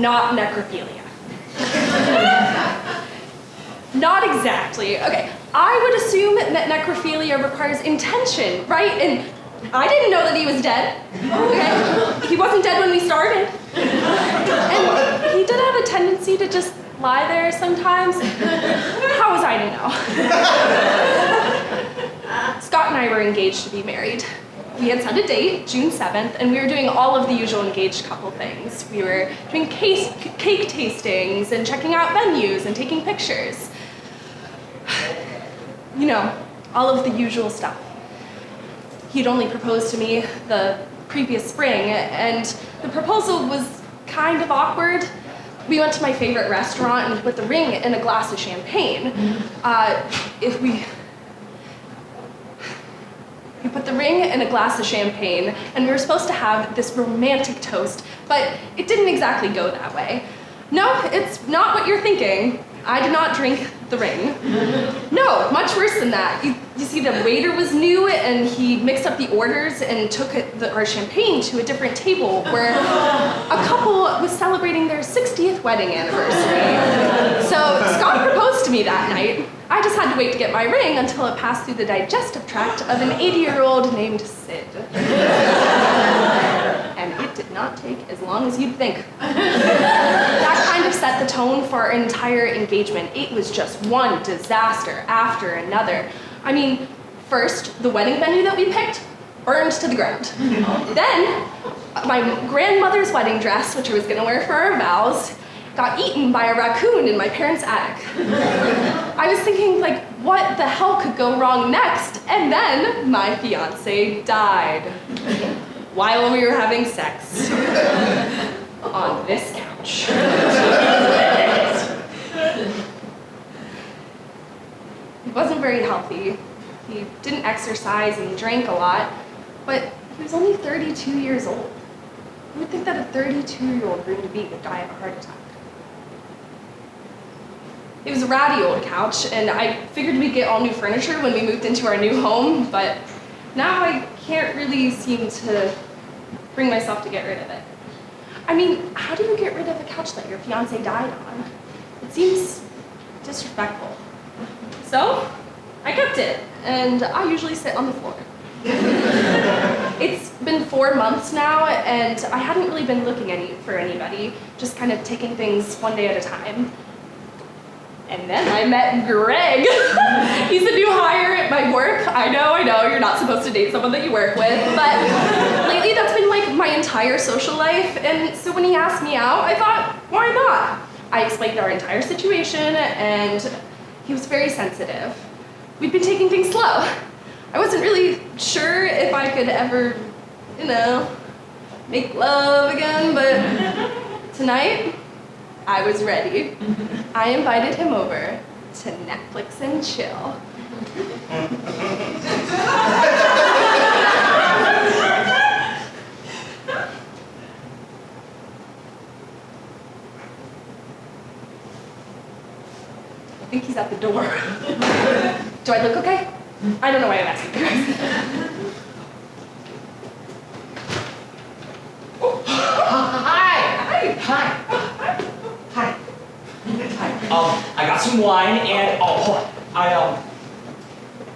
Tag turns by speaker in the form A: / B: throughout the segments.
A: not necrophilia. Not exactly. Okay, I would assume that necrophilia requires intention, right? And I didn't know that he was dead. Okay? He wasn't dead when we started. And he did have a tendency to just lie there sometimes. How was I to know? Scott and I were engaged to be married. We had set a date, June 7th, and we were doing all of the usual engaged couple things. We were doing cake tastings and checking out venues and taking pictures. You know, all of the usual stuff. He'd only proposed to me the previous spring, and the proposal was kind of awkward. We went to my favorite restaurant and he put the ring in a glass of champagne. We put the ring in a glass of champagne, and we were supposed to have this romantic toast, but it didn't exactly go that way. No, it's not what you're thinking. I did not drink the ring. No, much worse than that. You see, the waiter was new, and he mixed up the orders and took our champagne to a different table where a couple was celebrating their 60th wedding anniversary. So Scott proposed to me that night. I just had to wait to get my ring until it passed through the digestive tract of an 80-year-old named Sid. And it did not take as long as you'd think. That kind of set the tone for our entire engagement. It was just one disaster after another. I mean, first, the wedding venue that we picked burned to the ground. Then, my grandmother's wedding dress, which I was gonna wear for our vows, got eaten by a raccoon in my parents' attic. I was thinking, like, what the hell could go wrong next? And then my fiance died while we were having sex on this couch. He wasn't very healthy. He didn't exercise and he drank a lot, but he was only 32 years old. Who would think that a 32-year-old groomed-to-be would die of a heart attack? It was a ratty old couch, and I figured we'd get all new furniture when we moved into our new home, but now I can't really seem to bring myself to get rid of it. I mean, how do you get rid of a couch that your fiance died on? It seems disrespectful. So, I kept it, and I usually sit on the floor. It's been 4 months now, and I hadn't really been looking for anybody, just kind of taking things one day at a time. And then I met Greg. He's a new hire at my work. I know, you're not supposed to date someone that you work with, but lately that's been like my entire social life, and so when he asked me out, I thought, why not? I explained our entire situation, and he was very sensitive. We'd been taking things slow. I wasn't really sure if I could ever, make love again, but tonight, I was ready. I invited him over to Netflix and chill. I think he's at the door. Do I look okay? I don't know why I'm asking you guys.
B: I got some wine and, hold on.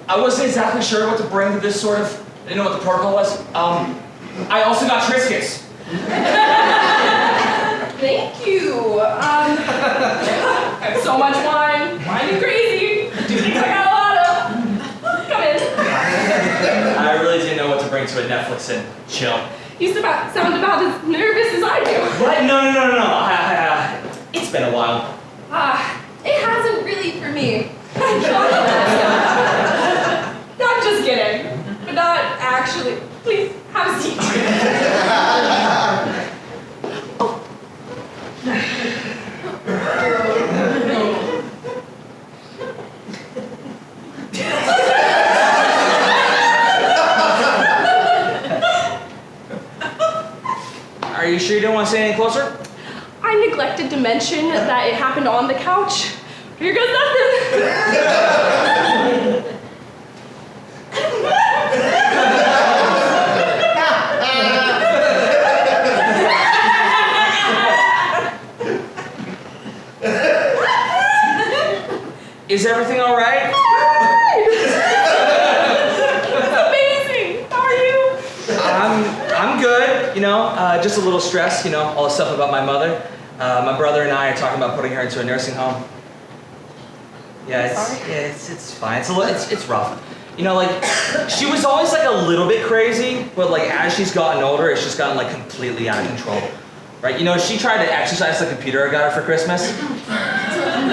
B: I wasn't exactly sure what to bring to this sort of, I didn't know what the protocol was. I also got Triscuits.
A: Thank you. So much wine, and crazy. I got a lot of. Come in.
B: I really didn't know what to bring to a Netflix and chill.
A: You sound about as nervous as I do.
B: What? No. It's been a while.
A: It hasn't really for me. I'm just kidding. But not actually. Please, have a seat.
B: Are you sure you don't want to stay any closer?
A: I neglected to mention that it happened on the couch. Here goes nothing.
B: Is everything all right?
A: It's amazing. How are you?
B: I'm good, just a little stressed, all the stuff about my mother. My brother and I are talking about putting her into a nursing home. Yeah, it's fine. It's rough. She was always like a little bit crazy, but like as she's gotten older, it's just gotten like completely out of control. Right? She tried to exercise the computer I got her for Christmas.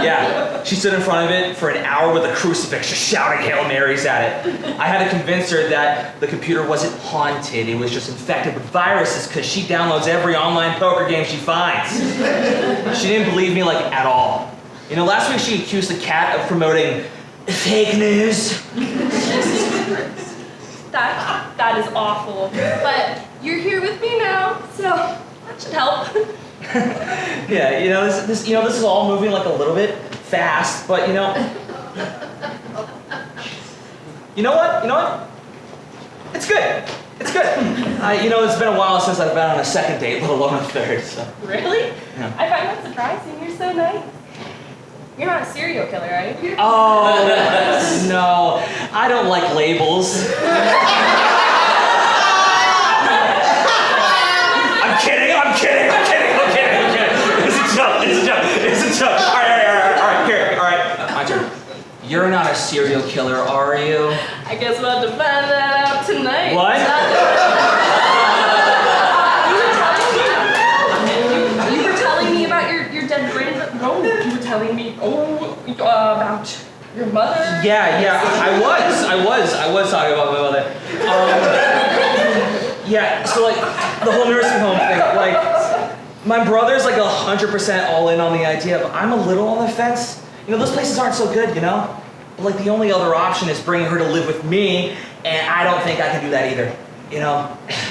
B: Yeah, she stood in front of it for an hour with a crucifix, just shouting Hail Marys at it. I had to convince her that the computer wasn't haunted, it was just infected with viruses because she downloads every online poker game she finds. She didn't believe me like at all. Last week she accused the cat of promoting fake news.
A: That is awful. But you're here with me now, so that should help.
B: Yeah, this is all moving like a little bit fast, but you know what? It's good. It's good. It's been a while since I've been on a second date, let alone a third, so.
A: Really?
B: Yeah.
A: I find that surprising. You're so nice. You're not a serial killer, are you?
B: Oh, no. I don't like labels. I'm kidding. It's a joke. All right, here. My turn. You're not a serial killer, are you?
A: I guess we'll have to find that out tonight.
B: What?
A: You were telling me about your dead grandmother. No, you were telling me about your mother.
B: Yeah, I was talking about my mother. Yeah, so like the whole nursing home thing, like my brother's like 100% all in on the idea, but I'm a little on the fence. Those places aren't so good, But like the only other option is bringing her to live with me, and I don't think I can do that either.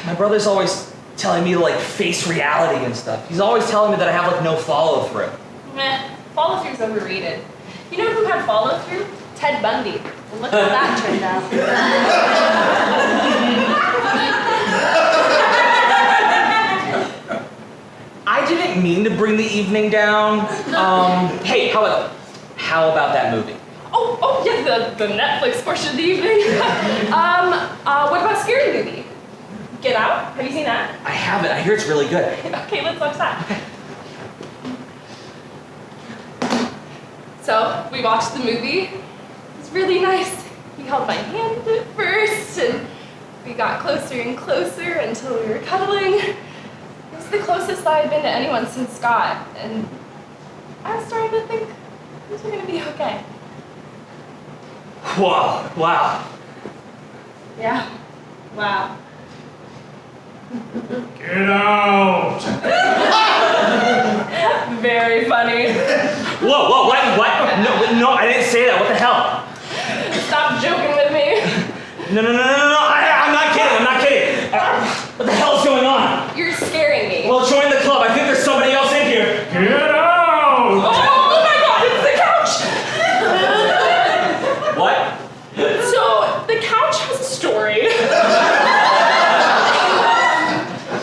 B: My brother's always telling me to like face reality and stuff. He's always telling me that I have like no follow through.
A: Follow through's overrated. You know who had follow through? Ted Bundy. And look how that turned out.
B: I didn't mean to bring the evening down. Hey, how about that movie?
A: Oh yeah, the Netflix portion of the evening. What about Scary Movie? Get Out? Have you seen that?
B: I haven't. I hear it's really good.
A: Okay, let's watch that. So, we watched the movie. It was really nice. He held my hand at first, and we got closer and closer until we were cuddling. It was the closest I had been to anyone since Scott, and I was starting to think things were going to be okay.
B: Wow.
A: Yeah. Wow.
C: Get out!
A: Very funny.
B: Whoa, what? No, I didn't say that. What the hell?
A: Stop joking with me.
B: No. I'm not kidding. What the hell is going on?
A: You're scaring me.
B: Well, join the club. I think there's somebody else in here.
C: Get out!
A: Oh my God, it's the couch!
B: What?
A: So, the couch has a story.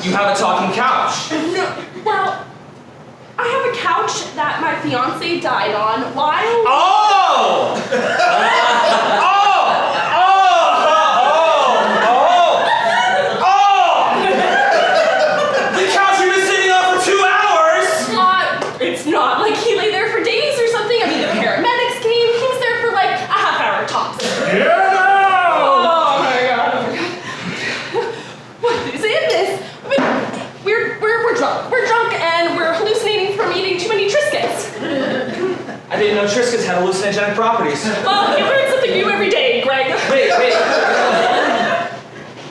B: You have a talking couch.
A: No, well, I have a couch that my fiance died on while...
B: Oh! The couch you've been sitting on for 2 hours!
A: It's not like he lay there for days or something. I mean, the paramedics came. He was there for like a half hour tops.
C: Get out!
A: Oh my God. What is in this? I mean, we're drunk. We're drunk and we're hallucinating from eating too many Triscuits.
B: I didn't know Triscuits had hallucinogenic properties.
A: Well, you learn something new every day, Greg.
B: Wait.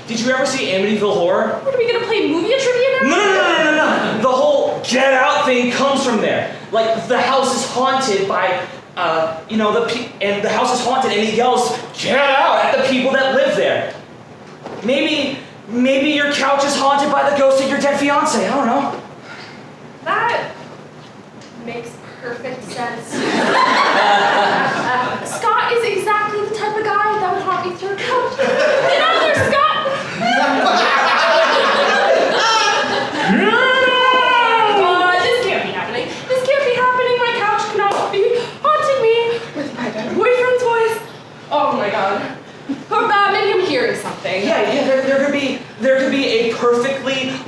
B: Did you ever see Amityville Horror?
A: What, are we gonna play movie trivia now?
B: No. The whole Get Out thing comes from there. Like, the house is haunted by, and the house is haunted and he yells, "Get out!" at the people that live there. Maybe your couch is haunted by the ghost of your dead fiance. I don't know.
A: That makes perfect sense. Scott is exactly the type of guy that would haunt me through a couch. Get out there, Scott! This can't be happening. This can't be happening. My couch cannot be haunting me with my dead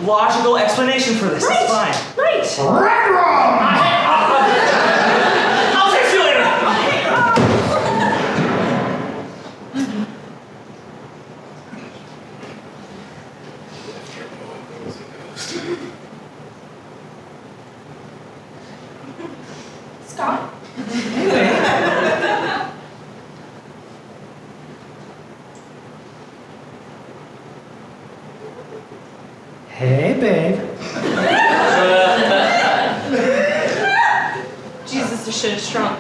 B: logical explanation for this. It's fine.
A: Right.
C: Red Room!
B: I'll text you later.
A: Scott?
D: Hey, babe.
A: Jesus, this shit is strong.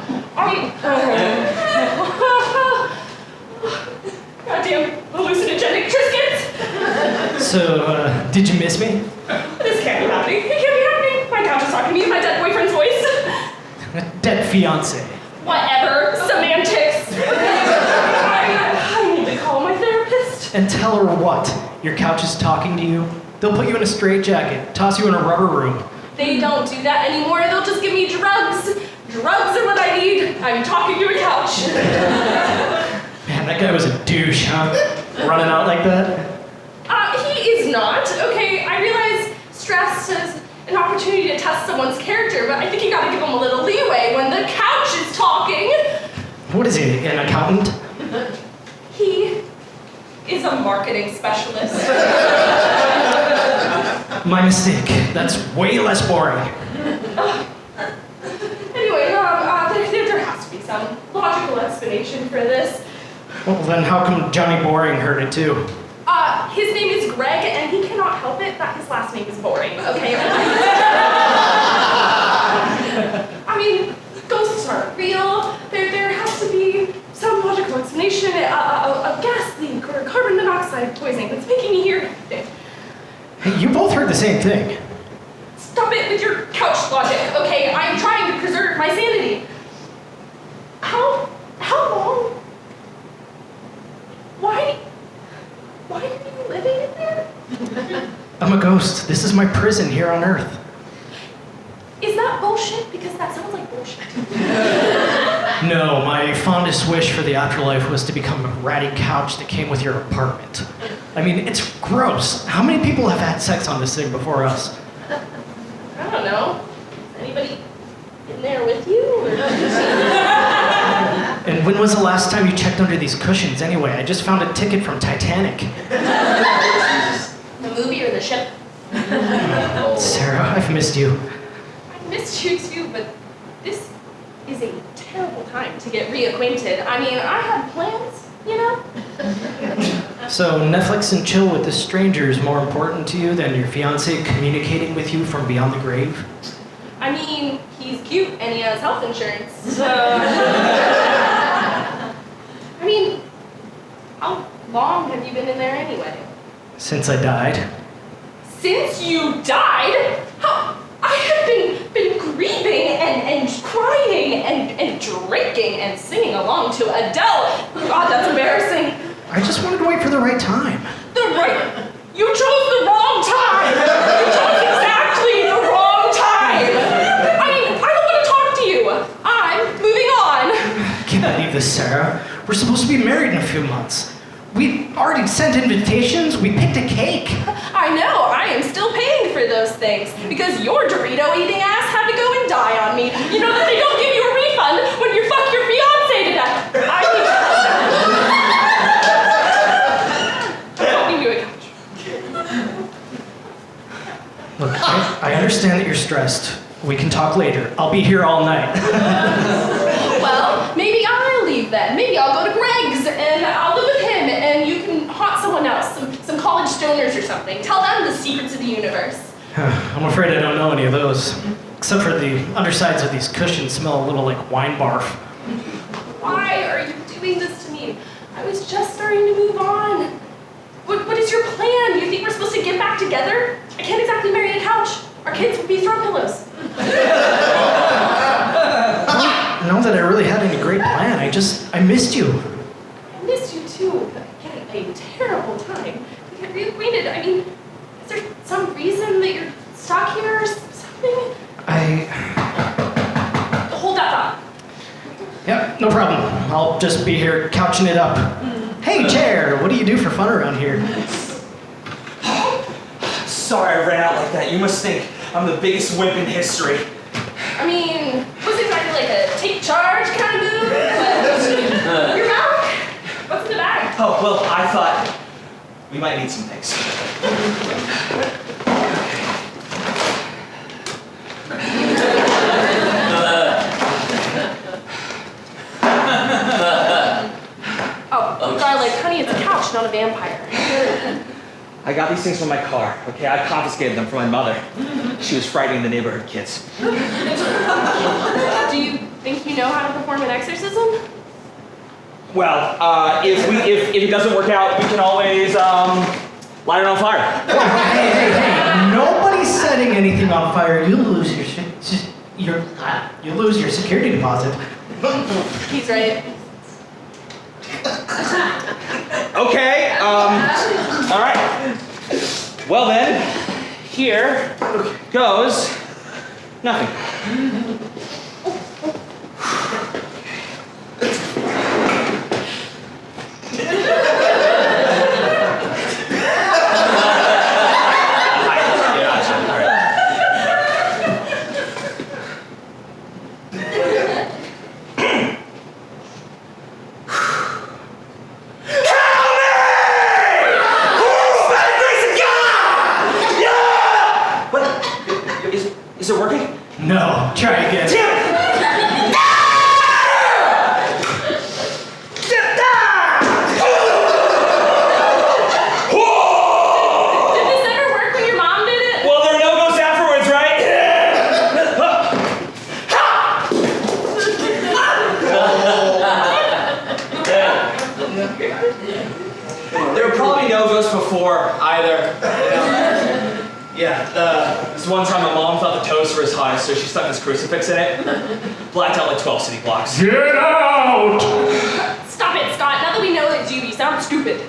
A: Goddamn hallucinogenic Triscuits!
D: So, did you miss me?
A: This can't be happening. It can't be happening. My couch is talking to me in my dead boyfriend's voice.
D: Dead fiance.
A: Whatever. Semantics. I need to call my therapist.
D: And tell her what? Your couch is talking to you? They'll put you in a straitjacket, toss you in a rubber room.
A: They don't do that anymore. They'll just give me drugs. Drugs are what I need. I'm talking to a couch.
D: Man, that guy was a douche, huh? Running out like that?
A: He is not. Okay, I realize stress is an opportunity to test someone's character, but I think you gotta give them a little leeway when the couch is talking.
D: What is he, an accountant?
A: He is a marketing specialist.
D: My mistake. That's way less boring.
A: Anyway, there has to be some logical explanation for this.
D: Well, then how come Johnny Boring heard it too?
A: His name is Greg, and he cannot help it that his last name is boring, okay? I mean, ghosts aren't real. There has to be some logical explanation, a gas leak or carbon monoxide poisoning that's making me hear everything.
D: Hey, you both heard the same thing.
A: Stop it with your couch logic, okay? I'm trying to preserve my sanity. How long? Why are you living in there?
D: I'm a ghost. This is my prison here on Earth.
A: Is that bullshit? Because that sounds like bullshit.
D: No, my fondest wish for the afterlife was to become a ratty couch that came with your apartment. I mean, it's gross. How many people have had sex on this thing before us?
A: I don't know. Is anybody in there with you? Or...
D: And when was the last time you checked under these cushions anyway? I just found a ticket from Titanic.
A: The movie or the ship?
D: Sarah, I've missed you.
A: I missed you too, but this is a terrible time to get reacquainted. I mean, I had plans, you know?
D: So Netflix and chill with this stranger is more important to you than your fiancé communicating with you from beyond the grave?
A: I mean, he's cute and he has health insurance, so... I mean, how long have you been in there anyway?
D: Since I died.
A: Since you died? How? I have been grieving and crying and drinking and singing along to Adele. God, that's embarrassing.
D: I just wanted to wait for the right time.
A: You chose the wrong time. You chose exactly the wrong time. I mean, I don't want to talk to you. I'm moving on.
D: I can't believe this, Sarah. We're supposed to be married in a few months. We already sent invitations. We picked a cake.
A: I know. I am still paying for those things because your Dorito-eating ass had to go and die on me. You know that they don't give you a refund when you fuck your fiancé to death. I'm talking to a couch.
D: Look, I understand that you're stressed. We can talk later. I'll be here all night.
A: Well, maybe I'll leave then. Maybe I'll go to Greg's and I'll live with him and you can haunt someone else, some college stoners or something. Tell them the secrets of the universe.
D: I'm afraid I don't know any of those. Except for the undersides of these cushions smell a little like wine barf.
A: Why are you doing this to me? I was just starting to move on. What is your plan? Do you think we're supposed to get back together? I can't exactly marry a couch. Our kids would be throw pillows.
D: I don't know that I really had any great plan. I missed you.
A: I missed you too, but again, a terrible time to get reacquainted. I mean, is there some reason that you're stuck here or something? Hold that thought.
D: Yep, no problem. I'll just be here couching it up. Hey, chair, what do you do for fun around here?
B: sorry I ran out like that. You must think I'm the biggest wimp in history.
A: I mean, it wasn't exactly like a take charge kind of move, but you're back. What's in the bag?
B: Oh, well, I thought we might need some things.
A: Oh, darling, honey, it's a couch, not a vampire.
B: I got these things from my car, okay? I confiscated them from my mother. She was frightening the neighborhood kids.
A: Do you think you know how to perform an exorcism?
B: Well, if it doesn't work out, we can always light it on fire.
D: Hey! Nobody's setting anything on fire. You lose your security deposit.
A: He's right.
B: Okay, all right. Well then, here goes nothing. Is it working?
D: No, try again.
B: Damn it!
A: Did this ever work when your mom did it?
B: Well, there are no-goes afterwards, right? There were probably no-goes before either. Yeah, this one time my mom thought the toaster was high, so she stuck this crucifix in it. Blacked out like 12 city blocks.
C: Get out!
A: Stop it, Scott. Now that we know it's you sound stupid.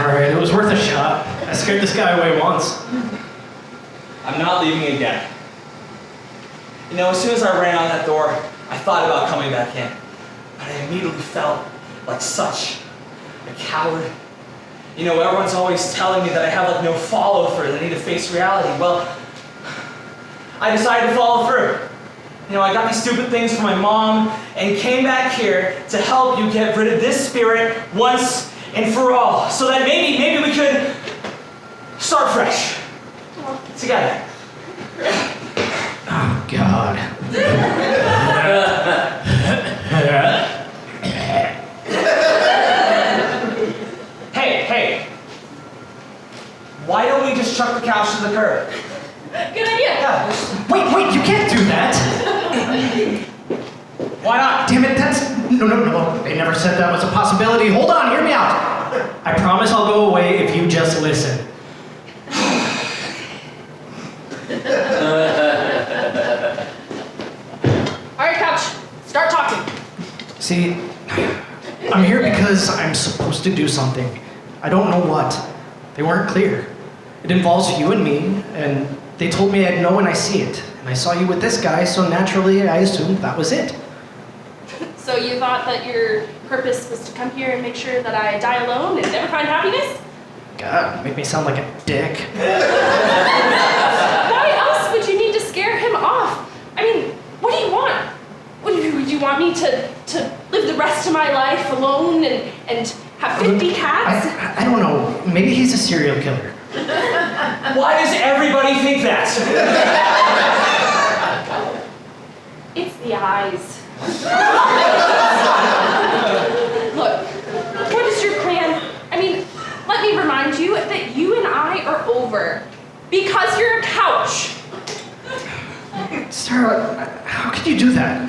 D: Alright, it was worth a shot. I scared this guy away once.
B: I'm not leaving again. You know, as soon as I ran out that door, I thought about coming back in. But I immediately felt like such a coward. You know, everyone's always telling me that I have like no follow-through, that I need to face reality. Well, I decided to follow through. You know, I got these stupid things from my mom and came back here to help you get rid of this spirit once and for all. So that maybe we could start fresh. Together.
D: Oh, God.
B: Hey. Why don't we just chuck the couch to the curb?
A: Good idea.
B: Yeah.
D: Wait, you can't do that!
B: Why not?
D: Damn it, no. They never said that was a possibility. Hold on, hear me out. I promise I'll go away if you just listen.
A: All right, couch. Start talking.
D: See, I'm here because I'm supposed to do something. I don't know what. They weren't clear. It involves you and me, and they told me I'd know when I see it. And I saw you with this guy, so naturally I assumed that was it.
A: So you thought that your purpose was to come here and make sure that I die alone and never find happiness?
D: God, make me sound like a dick.
A: Why else would you need to scare him off? I mean, what do you want? Would you want me to live the rest of my life alone and have 50 cats?
D: I don't know. Maybe he's a serial killer.
B: Why does everybody think that?
A: It's the eyes. Look, what is your plan? I mean, let me remind you that you and I are over because you're a couch.
D: Sara, how could you do that?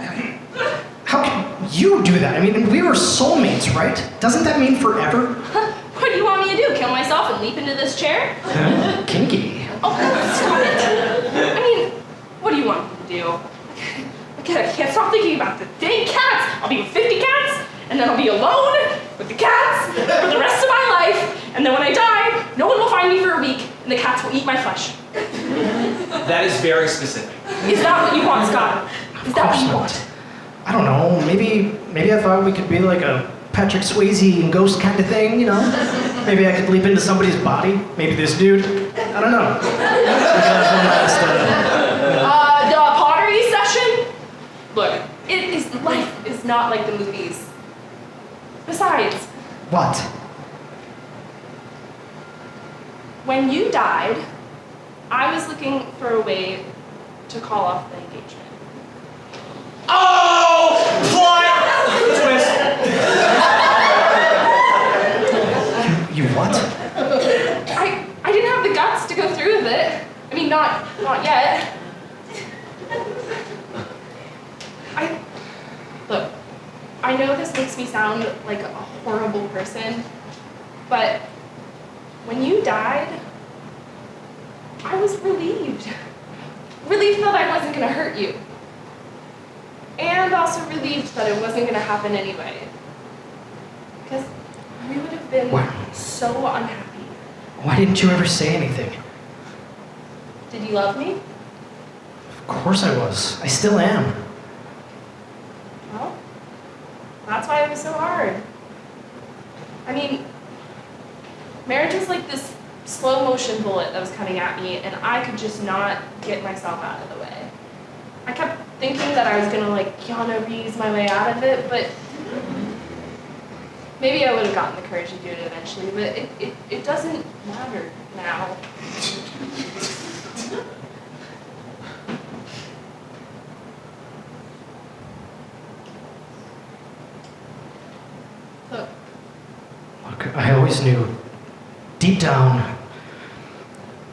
D: How could you do that? I mean, we were soulmates, right? Doesn't that mean forever?
A: What do you want me to do? Kill myself and leap into this chair?
D: Kinky.
A: Oh, stop it. I mean, what do you want me to do? I can't stop thinking about the dang cats. I'll be with 50 cats, and then I'll be alone with the cats for the rest of my life. And then when I die, no one will find me for a week, and the cats will eat my flesh.
B: That is very specific.
A: Is that what you want, Scott? Is that what you want?
D: I don't know. Maybe I thought we could be like a Patrick Swayze and Ghost kind of thing, you know? Maybe I could leap into somebody's body. Maybe this dude. I don't know.
A: The pottery session? Look, life is not like the movies. Besides,
D: What?
A: when you died, I was looking for a way to call off the engagement.
B: Oh! Plot twist.
D: You what?
A: I didn't have the guts to go through with it. I mean, not yet. Look, I know this makes me sound like a horrible person, but when you died, I was relieved. Relieved that I wasn't gonna hurt you. And also relieved that it wasn't gonna happen anyway. Because we would have been
D: Wow.
A: so unhappy.
D: Why didn't you ever say anything?
A: Did you love me?
D: Of course I was. I still am.
A: Well, that's why it was so hard. I mean, marriage was like this slow motion bullet that was coming at me, and I could just not get myself out of the way. I kept thinking that I was gonna like Keanu Reeves my way out of it, but maybe I would have gotten the courage to do it eventually, but it doesn't matter now. Look,
D: Look, I always knew, deep down,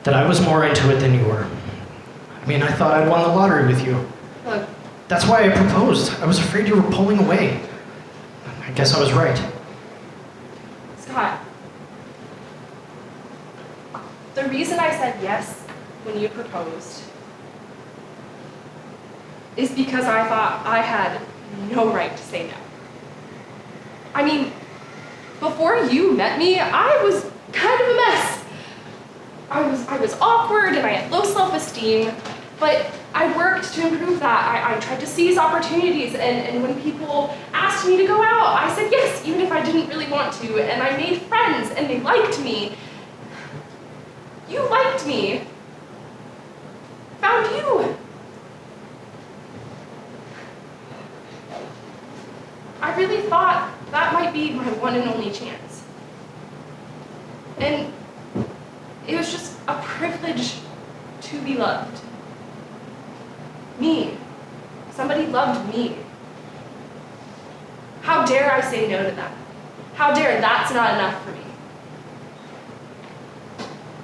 D: that I was more into it than you were. I mean, I thought I'd won the lottery with you.
A: look,
D: That's why I proposed. I was afraid you were pulling away. I guess I was right.
A: Scott. The reason I said yes when you proposed is because I thought I had no right to say no. I mean, before you met me, I was kind of a mess. I was awkward and I had low self-esteem, but I worked to improve that. I tried to seize opportunities, and when people asked me to go out, I said yes, even if I didn't really want to, and I made friends and they liked me. You liked me. Found you. I really thought that might be my one and only chance. And it was just a privilege to be loved. Me. Somebody loved me. How dare I say no to that? How dare that's not enough for me?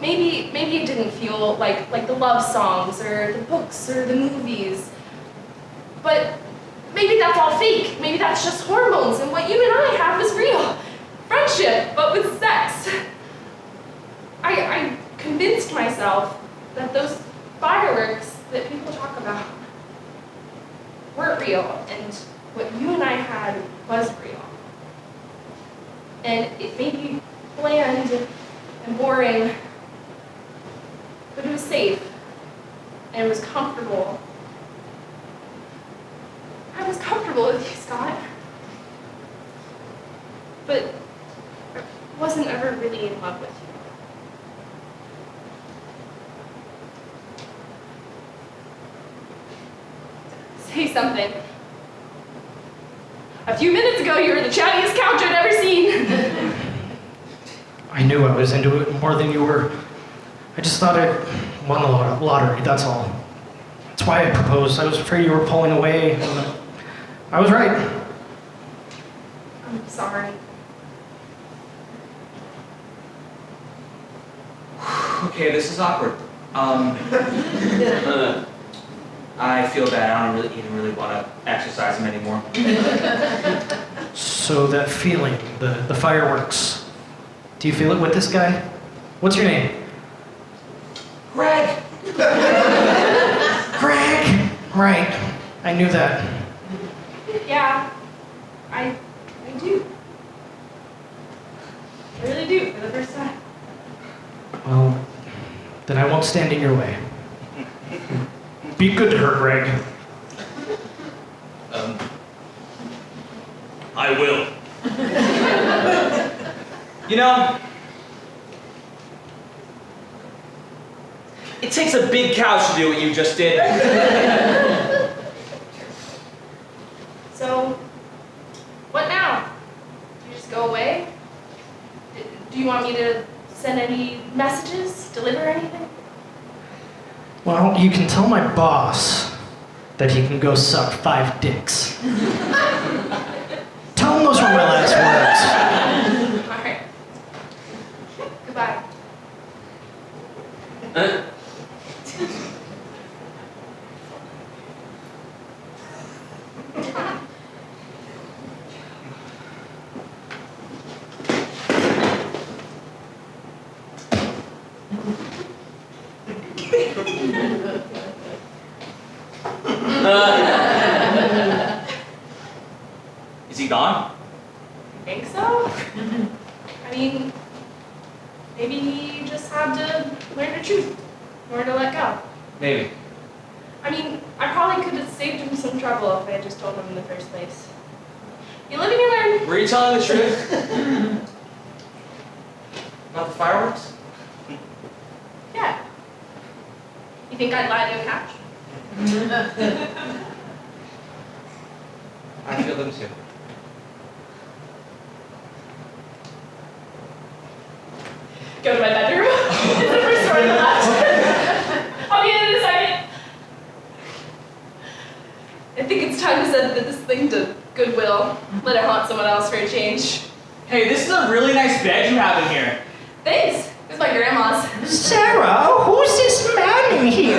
A: Maybe it didn't feel like the love songs or the books or the movies. But maybe that's all fake. Maybe that's just hormones, and what you and I have is real. Friendship, but with sex. I convinced myself that those fireworks that people talk about weren't real, and what you and I had was real. And it may be bland and boring, but it was safe, and it was comfortable. I was comfortable with you, Scott. But I wasn't ever really in love with you. Say something. A few minutes ago, you were the chattiest couch I'd ever seen.
D: I knew I was into it more than you were. I just thought I'd won the lottery, that's all. That's why I proposed. I was afraid you were pulling away. And I was right.
A: I'm sorry.
B: Okay, this is awkward. I feel bad. I don't even really want to exercise him anymore.
D: So that feeling, the fireworks, do you feel it with this guy? What's your name?
B: Greg!
D: Greg! Right, I knew that.
A: Yeah, I do. I really do, for the first time.
D: Well, then I won't stand in your way. Be good to her, Greg.
C: I will.
B: You know, it takes a big couch to do what you just did.
A: So, what now? Do you just go away? Do you want me to send any messages? Deliver anything?
D: Well, you can tell my boss that he can go suck 5 dicks. Tell him those were my last words.
A: Alright. Goodbye.
B: Is he gone?
A: Think so? I mean, maybe he just had to learn the truth, learn to let go.
B: Maybe.
A: I mean, I probably could have saved him some trouble if I had just told him in the first place. You live and you learn.
B: Were you telling the truth? About the fireworks?
A: Yeah. You think I'd lie to a couch?
B: I feel them too.
A: Go to my bedroom. It's the first door on the left. I'll be in a second. I think it's time to send this thing to Goodwill. Let it haunt someone else for a change.
B: Hey, this is a really nice bed you have in here.
A: Thanks. It's my grandma's.
D: Sarah, who's this man in here?